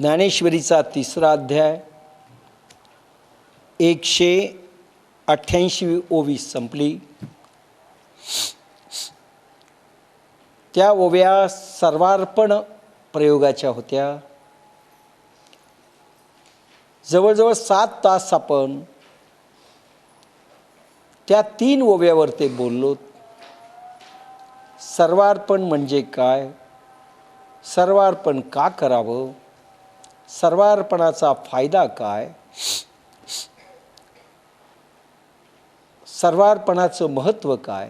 ज्ञानेश्वरीचा 3रा अध्याय 188वी ओवी संपली. त्या ओव्या सर्वार्पण प्रयोगाच्या होत्या. जवळजवळ 7 तास आपण त्या 3 ओव्यावर ते बोललो. सर्वार्पण म्हणजे काय, सर्वार्पण का करावं, सर्वार्पणाचा फायदा काय, सर्वार्पणाचं महत्त्व काय,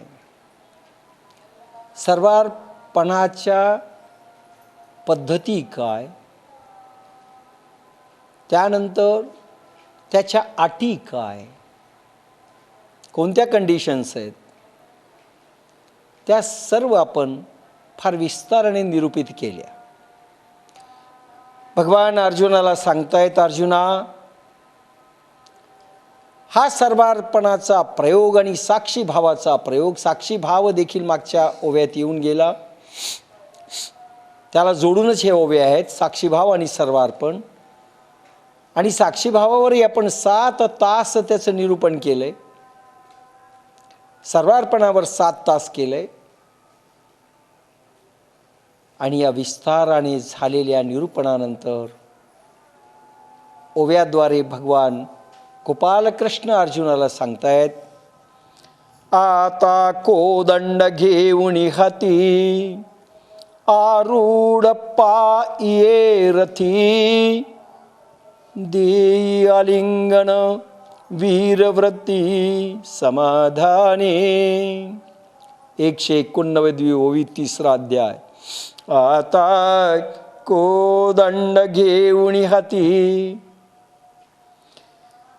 सर्वार्पणाच्या पद्धती काय, त्यानंतर त्याच्या अटी काय, कोणत्या कंडिशन्स आहेत, त्या सर्व आपण फार विस्ताराने निरूपित केल्या. भगवान अर्जुनाला सांगतायत, अर्जुना, हा सर्वार्पणाचा प्रयोग आणि साक्षी भावाचा प्रयोग, साक्षी भाव देखील मागच्या ओव्यात येऊन गेला, त्याला जोडूनच हे ओवे आहेत, साक्षी भाव आणि सर्वार्पण. आणि साक्षी भावावरही आपण 7 तास त्याचं निरूपण केलंय, सर्वार्पणावर 7 तास केलंय. आणि या विस्ताराने झालेल्या निरूपणानंतर ओव्याद्वारे भगवान गोपालकृष्ण अर्जुनाला सांगतायत, आता कोदंड घेऊन हाती आरूढ पायी रथी, देई आलिंगन वीरव्रती समाधाने. 189वी ओवी 3रा अध्याय. आता कोदंड घेऊन हाती.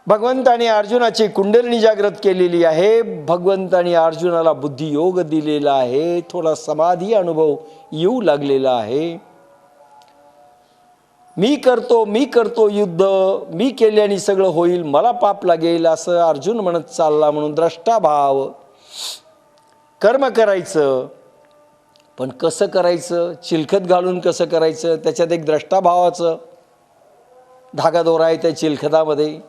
भगवंताने अर्जुनाची कुंडलिनी जागृत केलेली आहे. भगवंताने अर्जुनाला बुद्धियोग दिलेला आहे. थोडा समाधी अनुभव येऊ लागलेला आहे. मी करतो युद्ध, मी केल्याने सगळं होईल, मला पाप लागेल असं अर्जुन म्हणत चालला. म्हणून द्रष्टाभाव, कर्म करायचं, पण कसं करायचं, चिलखत घालून कसं करायचं, त्याच्यात एक द्रष्टाभावाचं धागादोरा आहे त्या चिलखतामध्ये.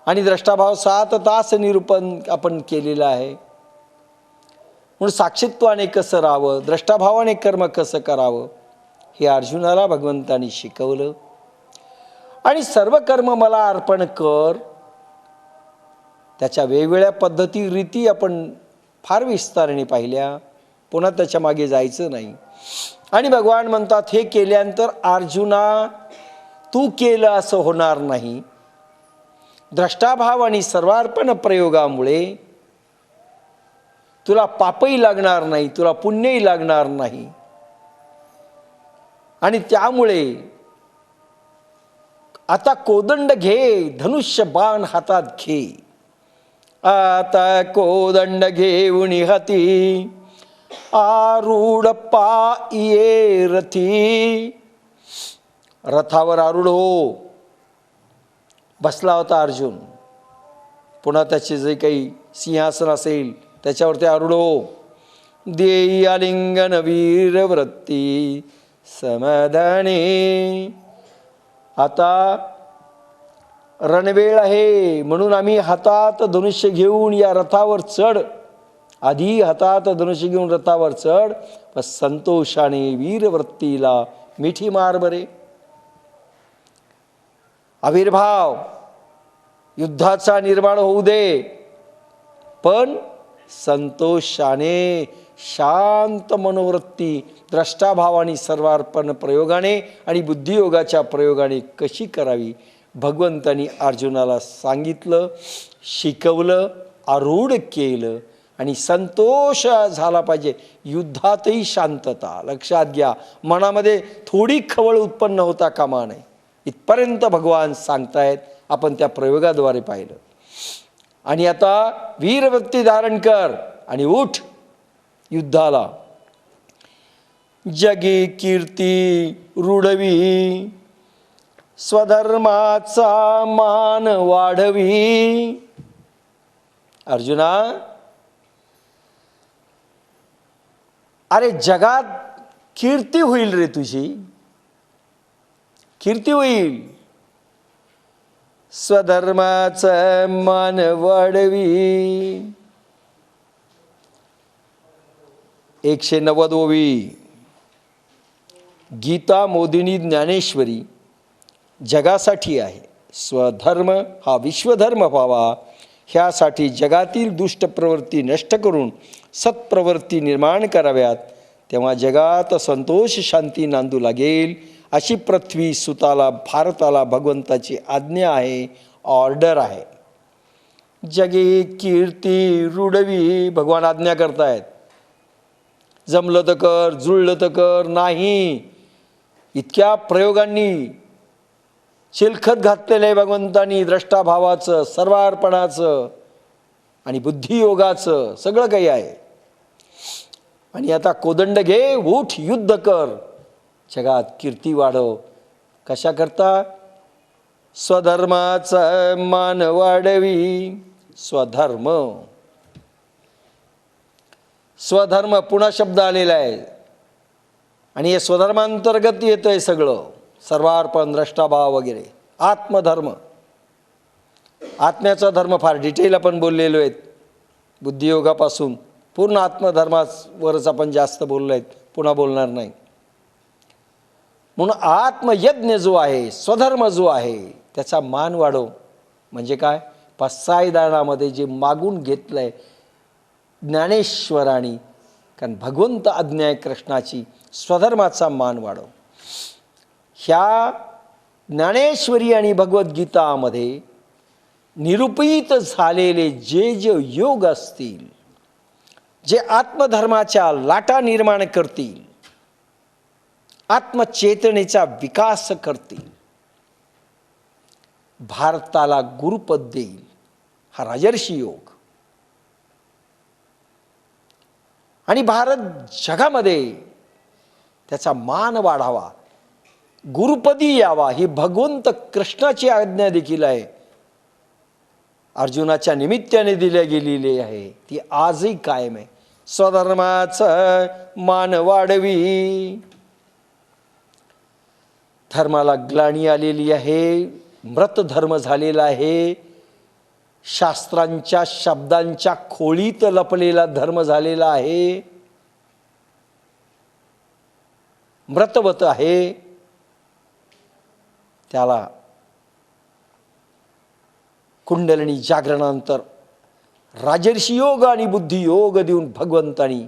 आणि द्रष्टाभाव 7 तास निरूपण आपण केलेलं आहे. म्हणून साक्षीत्वाने कसं राहावं, द्रष्टाभावाने कर्म कसं करावं, हे अर्जुनाला भगवंतानी शिकवलं. आणि सर्व कर्म मला अर्पण कर, त्याच्या वेगवेगळ्या पद्धती रीती आपण फार विस्ताराने पाहिल्या. पुन्हा त्याच्या मागे जायचं नाही. आणि भगवान म्हणतात, हे केल्यानंतर अर्जुना, तू केलं असं होणार नाही. द्रष्टाभाव आणि सर्वार्पण प्रयोगामुळे तुला पापही लागणार नाही, तुला पुण्यही लागणार नाही. आणि त्यामुळे आता कोदंड घे, धनुष्य बाण हातात घे. आता कोदंड घेऊन हाती आरूढ पायी रथी. रथावर आरूढ हो. बसला होता अर्जुन. पुन्हा त्याचे जे काही सिंहासन असेल त्याच्यावरती आरूढ हो. देई आलिंगन वीरव्रती समाधाने. आता रणवेळ आहे म्हणून आम्ही हातात धनुष्य घेऊन या रथावर चढ. आधी हातात धनुष्य घेऊन रथावर चढ, पण संतोषाने वीरवृत्तीला मिठी मार बरे. आविर्भाव युद्धाचा निर्माण होऊ दे, पण संतोषाने, शांत मनोवृत्ती, द्रष्टाभाव आणि सर्वार्पण प्रयोगाने आणि बुद्धियोगाच्या प्रयोगाने कशी करावी, भगवंतानी अर्जुनाला सांगितलं, शिकवलं, आरूढ केलं. आणि संतोष झाला पाहिजे. युद्धातही शांतता. लक्षात घ्या, मनामध्ये थोडी खवळ उत्पन्न होता कामा नये. इथपर्यंत भगवान सांगतायत. आपण त्या प्रयोगाद्वारे पाहिलं. आणि आता वीरवृत्ती धारण कर आणि उठ युद्धाला. जगी कीर्ती रुढवी, स्वधर्माचा मान वाढवी. अर्जुना, अरे जगात कीर्ती होईल रे तुझी. कीर्ती होईल. स्वधर्माचा मान वाढवी. 190 ओवी. गीता मोदिनी ज्ञानेश्वरी जगासाठी आहे. स्वधर्म हा विश्वधर्म व्हावा, ह्यासाठी जगातील दुष्ट प्रवृत्ती नष्ट करून सत्प्रवृत्ती निर्माण कराव्यात. तेव्हा जगात संतोष शांती नांदू लागेल. अशी पृथ्वी सुताला भारताला भगवंताची आज्ञा आहे, ऑर्डर आहे. जगे कीर्ती रुडवी. भगवान आज्ञा करतायत. जमलं तर कर, जुळलं तर कर. नाही, इतक्या प्रयोगांनी चिलखत घातलेलं आहे भगवंतानी. द्रष्टाभावाचं, सर्वार्पणाचं आणि बुद्धियोगाचं सगळं काही आहे. आणि आता कोदंड घे, उठ, युद्ध कर, जगात कीर्ती वाढव. कशा करता? स्वधर्माचा मान वाढवी. स्वधर्म, स्वधर्म पुन्हा शब्द आलेला आहे. आणि हे स्वधर्मांतर्गत येतं आहे सगळं. सर्वार्पण, द्रष्टाभाव वगैरे. आत्मधर्म, आत्म्याचा धर्म फार डिटेल आपण बोललेलो आहेत. बुद्धियोगापासून पूर्ण आत्मधर्मावरच आपण जास्त बोललो आहेत, पुन्हा बोलणार नाही. म्हणून आत्मयज्ञ जो आहे, स्वधर्म जो आहे, त्याचा मान वाढव. म्हणजे काय? पसायदानामध्ये जे मागून घेतलं आहे ज्ञानेश्वरांनी, कारण भगवंत आज्ञा आहे कृष्णाची, स्वधर्माचा मान वाढव. ह्या ज्ञानेश्वरी आणि भगवद्गीतामध्ये निरूपित झालेले जे जे योग असतील, जे आत्मधर्माच्या लाटा निर्माण करतील, आत्मचेतनेचा विकास करतील, भारताला गुरुपद देईल, हा राजर्षी योग. आणि भारत जगामध्ये त्याचा मान वाढावा, गुरुपदी यावा, ही भगवंत कृष्णाची आज्ञा देखील आहे. अर्जुनाच्या निमित्ताने दिल्या गेलेली आहे, ती आजही कायम आहे. स्वधर्माचा मान वाढवी. धर्माला ग्लानी आलेली आहे, मृतधर्म झालेला आहे, शास्त्रांच्या शब्दांच्या खोळीत लपलेला धर्म झालेला आहे, मृतवत आहे. त्याला कुंडलिनी जागरणानंतर राजर्षी योग आणि बुद्धियोग देऊन भगवंतानी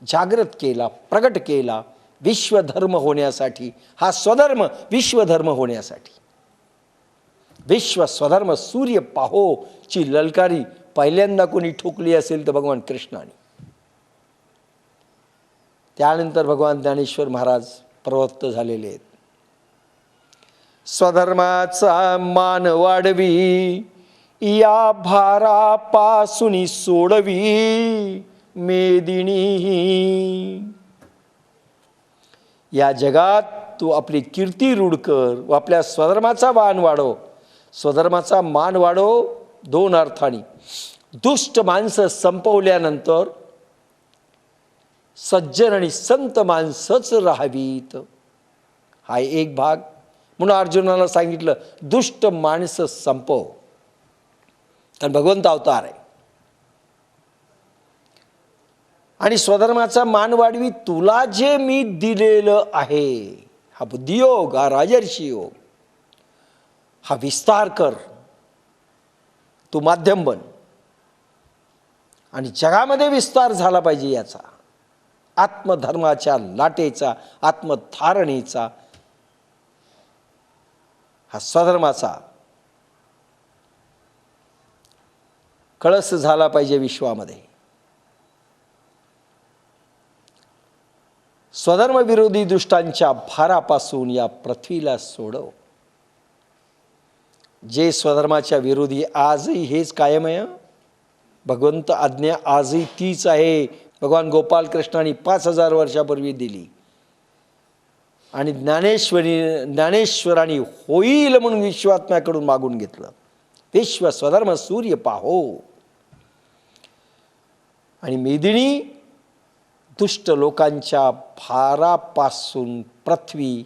जागृत केला, प्रगट केला, विश्वधर्म होण्यासाठी. हा स्वधर्म विश्वधर्म होण्यासाठी. विश्व स्वधर्म सूर्य पाहो ची ललकारी पहिल्यांदा कोणी ठोकली असेल तर भगवान कृष्णाने. त्यानंतर भगवान ज्ञानेश्वर महाराज प्रवृत्त झालेले आहेत. स्वधर्माचा मान वाढवी, या भारापासून सोडवी मेदिनी. या जगात तू आपली कीर्ती रूढ कर व आपल्या स्वधर्माचा मान वाढव. स्वधर्माचा मान वाढव दोन अर्थाने. दुष्ट माणसं संपवल्यानंतर सज्जन आणि संत माणसंच राहावीत, हा एक भाग. म्हणून अर्जुनाला सांगितलं दुष्ट माणसं संपव, कारण भगवंत अवतार आहे. आणि स्वधर्माचा मान वाढवी, तुला जे मी दिलेलं आहे, हा बुद्धियोग, हा राजर्षी योग, हा विस्तार कर. तू माध्यम बन आणि जगामध्ये विस्तार झाला पाहिजे याचा, आत्मधर्माच्या लाटेचा, आत्मधारणेचा, हा स्वधर्माचा कळस झाला पाहिजे विश्वामध्ये. स्वधर्म विरोधी दुष्टांच्या भारापासून या पृथ्वीला सोडव. जे स्वधर्माच्या विरोधी आजही हेच कायम आहे. भगवंत आज्ञा आजही तीच आहे. भगवान गोपाल कृष्णाने 5000 वर्षापूर्वी दिली आणि ज्ञानेश्वरांनी होईल म्हणून विश्वात्म्याकडून मागून घेतलं. विश्व स्वधर्म सूर्य पाहो. आणि मेदिनी दुष्ट लोकांच्या भारापासून पृथ्वी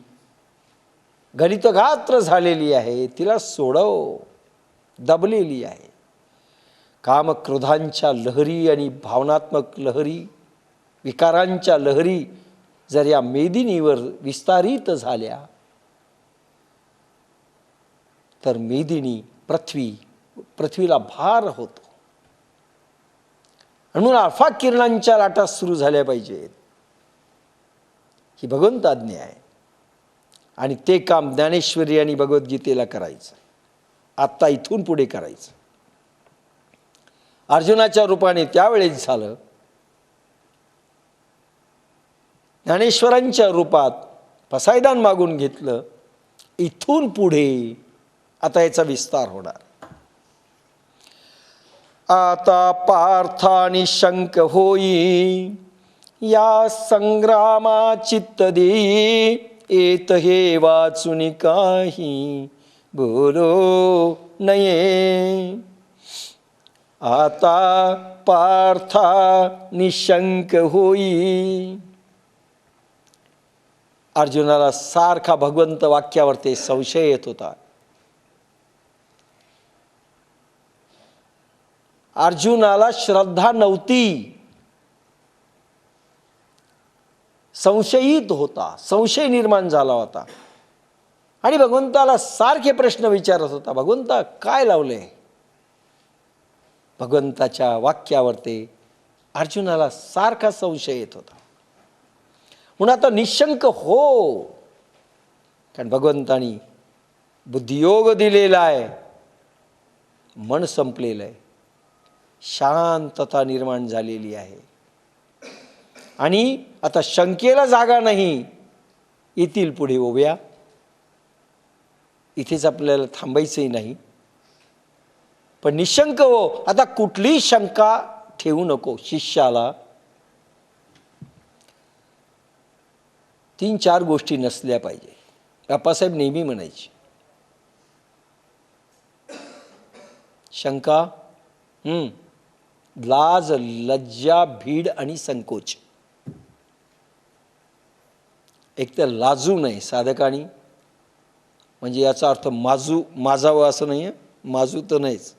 गणितगात्र झालेली आहे, तिला सोडव, दबलेली आहे. कामक्रोधांच्या लहरी आणि भावनात्मक लहरी, विकारांच्या लहरी जर या मेदिनीवर विस्तारित झाल्या तर मेदिनी पृथ्वीला भार होतो. म्हणून अल्फा किरणांच्या लाटा सुरू झाल्या पाहिजेत, ही भगवंत आज्ञा आहे. आणि ते काम ज्ञानेश्वरी आणि भगवद्गीतेला करायचं, आत्ता इथून पुढे करायचं. अर्जुनाच्या रूपाने त्यावेळेस झालं, ज्ञानेश्वरांच्या रूपात पसायदान मागून घेतलं. इथून पुढे आता याचा विस्तार होणार. आता पार्था निशंक होई या संग्रामा चित्त देई, येत हे वाचुनी काही बोलो नये. आता पार्था निशंक होई. अर्जुनाला सारखा भगवंत वाक्यावरती संशय येत होता. अर्जुनाला श्रद्धा नव्हती, संशयित होता, संशय निर्माण झाला होता आणि भगवंताला सारखे प्रश्न विचारत होता. भगवंता काय लावले? भगवंताच्या वाक्यावरती अर्जुनाला सारखा संशय येत होता. म्हणून आता निशंक हो, कारण भगवंतानी बुद्धियोग दिलेला आहे, मन संपलेलं आहे, शांतता निर्माण झालेली आहे आणि आता शंकेला जागा नाही. येतील पुढे ओव्या, इथेच आपल्याला थांबायचंही नाही. पण निशंक हो, आता कुठलीही शंका ठेवू नको. शिष्याला 3-4 गोष्टी नसल्या पाहिजे. बाप्पासाहेब नेहमी म्हणायचे, शंका, लाज, लज्जा, भीड आणि संकोच. एक तर लाजू नये साधकानी, म्हणजे याचा अर्थ माजावं असं नाही आहे, माजू तर नाहीच.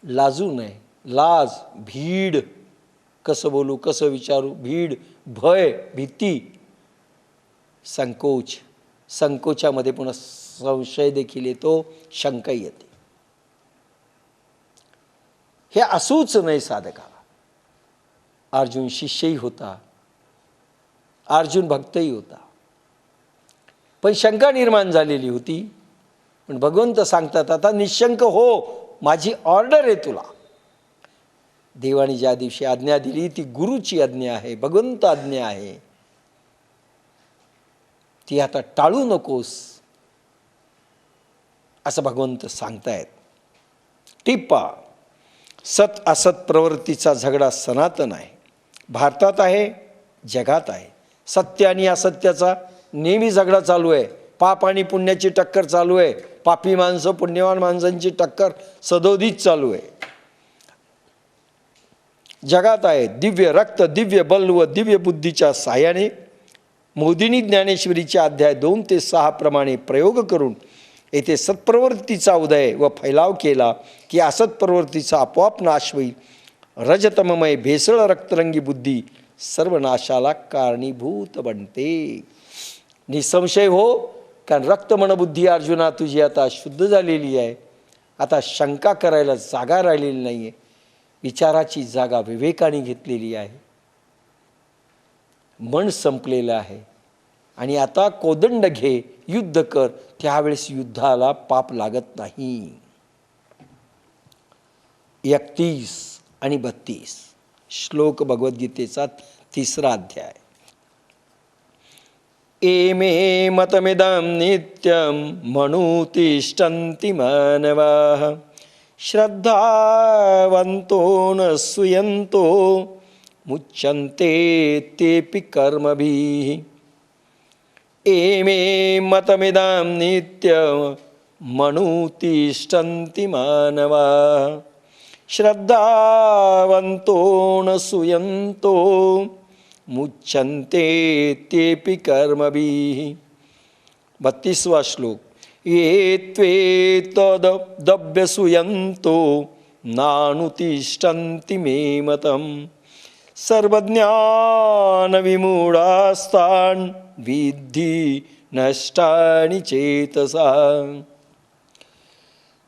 लाजू नये, लाज, भीड, कसं बोलू, कसं विचारू, भीड, भय, भीती, संकोच. संकोचामध्ये पुन्हा संशय देखील येतो, शंका येते. हे असूच नाही साधकाला. अर्जुन शिष्यही होता, अर्जुन भक्तही होता, पण शंका निर्माण झालेली होती. पण भगवंत सांगतात आता निशंक हो, माझी ऑर्डर आहे तुला. देवाने ज्या दिवशी आज्ञा दिली ती गुरुची आज्ञा आहे, भगवंत आज्ञा आहे, ती आता टाळू नकोस असं भगवंत सांगतायत. टिप्पा, सत असत प्रवृत्तीचा झगडा सनातन आहे, भारतात आहे, जगात आहे. सत्य आणि असत्याचा नेहमी झगडा चालू आहे. पाप आणि पुण्याची टक्कर चालू आहे. पापी माणसं पुण्यवान माणसांची टक्कर सदोदित चालू आहे. जगात आहे. दिव्य रक्त, दिव्य बल व दिव्य बुद्धीच्या साहाय्याने मोदींनी ज्ञानेश्वरीच्या अध्याय 2 ते 6 प्रमाणे प्रयोग करून येथे सत्प्रवृत्तीचा उदय व फैलाव केला की असत्प्रवृत्तीचा आपोआप नाश होईल. रजतममय भेसळ रक्तरंगी बुद्धी सर्व नाशाला कारणीभूत बनते. निसंशय हो, कारण रक्तमनबुद्धी अर्जुना तुझी आता शुद्ध झालेली आहे. आता शंका करायला जागा राहिलेली नाही आहे. विचाराची जागा विवेकाने घेतलेली आहे. मन संपलेलं आहे आणि आता कोदंड घे, युद्ध कर. त्यावेळेस युद्धाला पाप लागत नाही. 31 आणि 32 श्लोक भगवद्गीतेचा 3रा अध्याय. एमे मतमिदं नित्यं मनुतिष्ठन्ति मानवाः श्रद्धावन्तो न सूयन्तो मुच्यन्ते तेऽपि कर्मभिः. एमे मतमिदं नित्यं मनुतिष्ठन्ति मानवाः श्रद्धावन्तो न सूयन्तो मुच्यन्ते तेऽपि कर्मभिः. 32वा श्लोक. ये त्वेतदभ्यसूयन्तो नानुतिष्ठन्ति मे मतम् सर्वज्ञानविमूढास्तान् विद्धि नष्टानि चेतसा.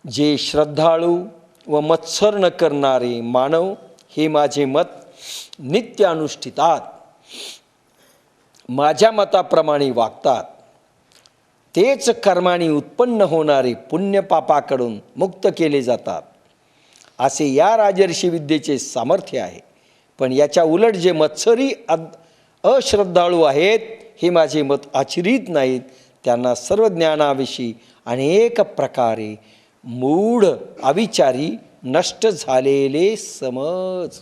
जे श्रद्धाळू व मत्सर न करणारे मानव हे माझे मत नित्य अनुष्ठितात, माझ्या मताप्रमाणे वागतात, तेच कर्माने उत्पन्न होणारे पुण्य पापाकडून मुक्त केले जातात, असे या राजर्षी विद्येचे सामर्थ्य आहे. पण याच्या उलट जे मत्सरी अश्रद्धाळू आहेत, हे माझे मत आचरित नाहीत, त्यांना सर्व ज्ञानाविषयी अनेक प्रकारे मूढ अविचारी नष्ट झालेले समज.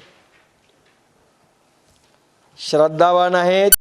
श्रद्धावान आहेत